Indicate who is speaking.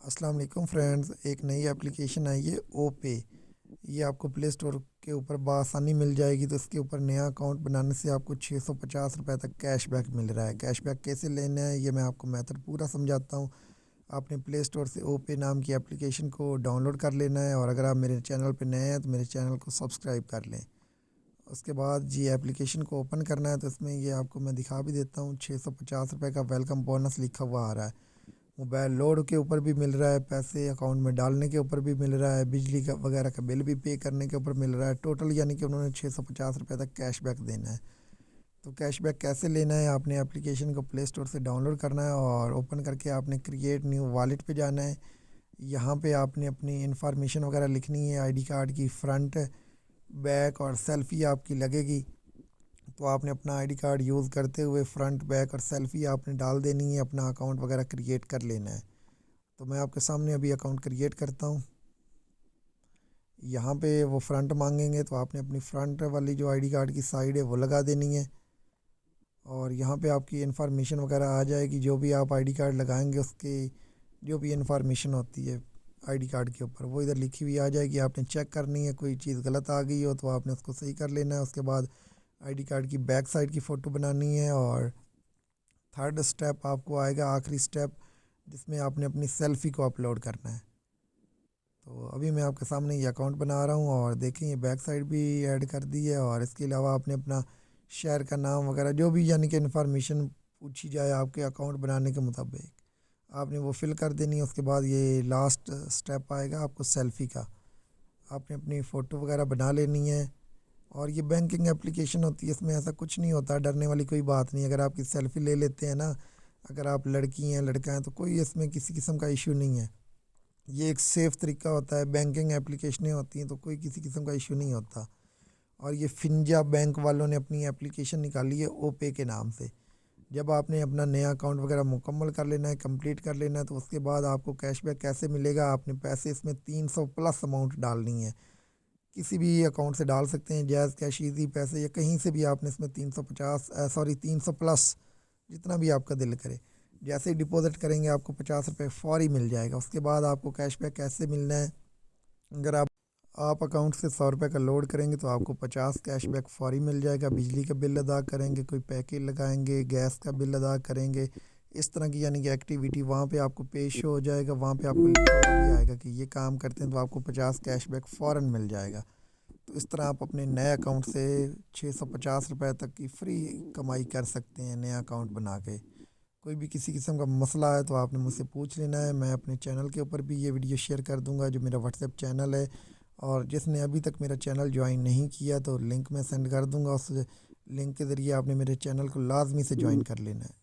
Speaker 1: السلام علیکم فرینڈز، ایک نئی اپلیکیشن آئی ہے او پے۔ یہ آپ کو پلے اسٹور کے اوپر بآسانی مل جائے گی۔ تو اس کے اوپر نیا اکاؤنٹ بنانے سے آپ کو 650 روپے تک کیش بیک مل رہا ہے۔ کیش بیک کیسے لینا ہے یہ میں آپ کو میتھڈ پورا سمجھاتا ہوں۔ آپ نے پلے اسٹور سے او پے نام کی اپلیکیشن کو ڈاؤن لوڈ کر لینا ہے، اور اگر آپ میرے چینل پہ نئے ہیں تو میرے چینل کو سبسکرائب کر لیں۔ اس کے بعد اپلیکیشن کو اوپن کرنا ہے، تو اس میں یہ آپ کو میں دکھا بھی دیتا ہوں 650 روپے کا ویلکم بونس لکھا ہوا آ رہا ہے۔ موبائل لوڈ کے اوپر بھی مل رہا ہے، پیسے اکاؤنٹ میں ڈالنے کے اوپر بھی مل رہا ہے، بجلی کا وغیرہ کا بل بھی پے کرنے کے اوپر مل رہا ہے۔ ٹوٹل یعنی کہ انہوں نے 650 روپے تک کیش بیک دینا ہے۔ تو کیش بیک کیسے لینا ہے؟ آپ نے اپلیکیشن کو پلے اسٹور سے ڈاؤن لوڈ کرنا ہے، اور اوپن کر کے آپ نے کریٹ نیو والیٹ پہ جانا ہے۔ یہاں پہ آپ نے اپنی انفارمیشن وغیرہ لکھنی ہے، آئی ڈی کارڈ کی فرنٹ بیک اور سیلفی آپ کی لگے گی۔ تو آپ نے اپنا آئی ڈی کارڈ یوز کرتے ہوئے فرنٹ بیک اور سیلفی آپ نے ڈال دینی ہے، اپنا اکاؤنٹ وغیرہ کریٹ کر لینا ہے۔ تو میں آپ کے سامنے ابھی اکاؤنٹ کریٹ کرتا ہوں۔ یہاں پہ وہ فرنٹ مانگیں گے، تو آپ نے اپنی فرنٹ والی جو آئی ڈی کارڈ کی سائڈ ہے وہ لگا دینی ہے، اور یہاں پہ آپ کی انفارمیشن وغیرہ آ جائے گی۔ جو بھی آپ آئی ڈی کارڈ لگائیں گے اس کی جو بھی انفارمیشن ہوتی ہے آئی ڈی کارڈ کے اوپر وہ ادھر لکھی ہوئی آ جائے گی۔ آپ نے چیک کرنی ہے، کوئی چیز غلط آ گئی ہو تو آپ نے اس کو صحیح کر لینا ہے۔ اس کے بعد آئی ڈی کارڈ کی بیک سائڈ کی فوٹو بنانی ہے، اور تھرڈ سٹیپ آپ کو آئے گا، آخری سٹیپ، جس میں آپ نے اپنی سیلفی کو اپلوڈ کرنا ہے۔ تو ابھی میں آپ کے سامنے یہ اکاؤنٹ بنا رہا ہوں، اور دیکھیں یہ بیک سائڈ بھی ایڈ کر دی ہے، اور اس کے علاوہ آپ نے اپنا شہر کا نام وغیرہ جو بھی یعنی کہ انفارمیشن پوچھی جائے آپ کے اکاؤنٹ بنانے کے مطابق آپ نے وہ فل کر دینی ہے۔ اس کے بعد یہ لاسٹ سٹیپ آئے گا آپ کو سیلفی کا۔ آپ نے اپنی فوٹو وغیرہ بنا لینی ہے، اور یہ بینکنگ اپلیکیشن ہوتی ہے، اس میں ایسا کچھ نہیں ہوتا، ڈرنے والی کوئی بات نہیں۔ اگر آپ کی سیلفی لے لیتے ہیں نا، اگر آپ لڑکی ہیں لڑکا ہیں، تو کوئی اس میں کسی قسم کا ایشو نہیں ہے۔ یہ ایک سیف طریقہ ہوتا ہے، بینکنگ اپلیکیشنیں ہوتی ہیں تو کوئی کسی قسم کا ایشو نہیں ہوتا۔ اور یہ فنجا بینک والوں نے اپنی اپلیکیشن نکالی ہے او پے کے نام سے۔ جب آپ نے اپنا نیا اکاؤنٹ وغیرہ مکمل کر لینا ہے، کمپلیٹ کر لینا ہے، تو اس کے بعد آپ کو کیش بیک کیسے ملے گا؟ آپ نے پیسے اس میں 300 پلس اماؤنٹ ڈالنی ہے، کسی بھی اکاؤنٹ سے ڈال سکتے ہیں، جیز کیش ایزی پیسے یا کہیں سے بھی۔ آپ نے اس میں 300 پلس جتنا بھی آپ کا دل کرے، جیسے ہی ڈپوزٹ کریں گے آپ کو 50 روپے فوری مل جائے گا۔ اس کے بعد آپ کو کیش بیک کیسے ملنا ہے؟ اگر آپ اکاؤنٹ سے 100 روپے کا لوڈ کریں گے تو آپ کو 50 کیش بیک فوری مل جائے گا۔ بجلی کا بل ادا کریں گے، کوئی پیکج لگائیں گے، گیس کا بل ادا کریں گے، اس طرح کی یعنی کہ ایکٹیویٹی وہاں پہ آپ کو پیش ہو جائے گا، وہاں پہ آپ کو لکھا ہوا بھی آئے گا کہ یہ کام کرتے ہیں تو آپ کو 50 کیش بیک فوراً مل جائے گا۔ تو اس طرح آپ اپنے نئے اکاؤنٹ سے 650 روپے تک کی فری کمائی کر سکتے ہیں نیا اکاؤنٹ بنا کے۔ کوئی بھی کسی قسم کا مسئلہ ہے تو آپ نے مجھ سے پوچھ لینا ہے۔ میں اپنے چینل کے اوپر بھی یہ ویڈیو شیئر کر دوں گا، جو میرا واٹس ایپ چینل ہے، اور جس نے ابھی تک میرا چینل جوائن نہیں کیا تو لنک میں سینڈ کر دوں گا، اس لنک کے ذریعے آپ نے میرے چینل کو لازمی سے جوائن کر لینا ہے۔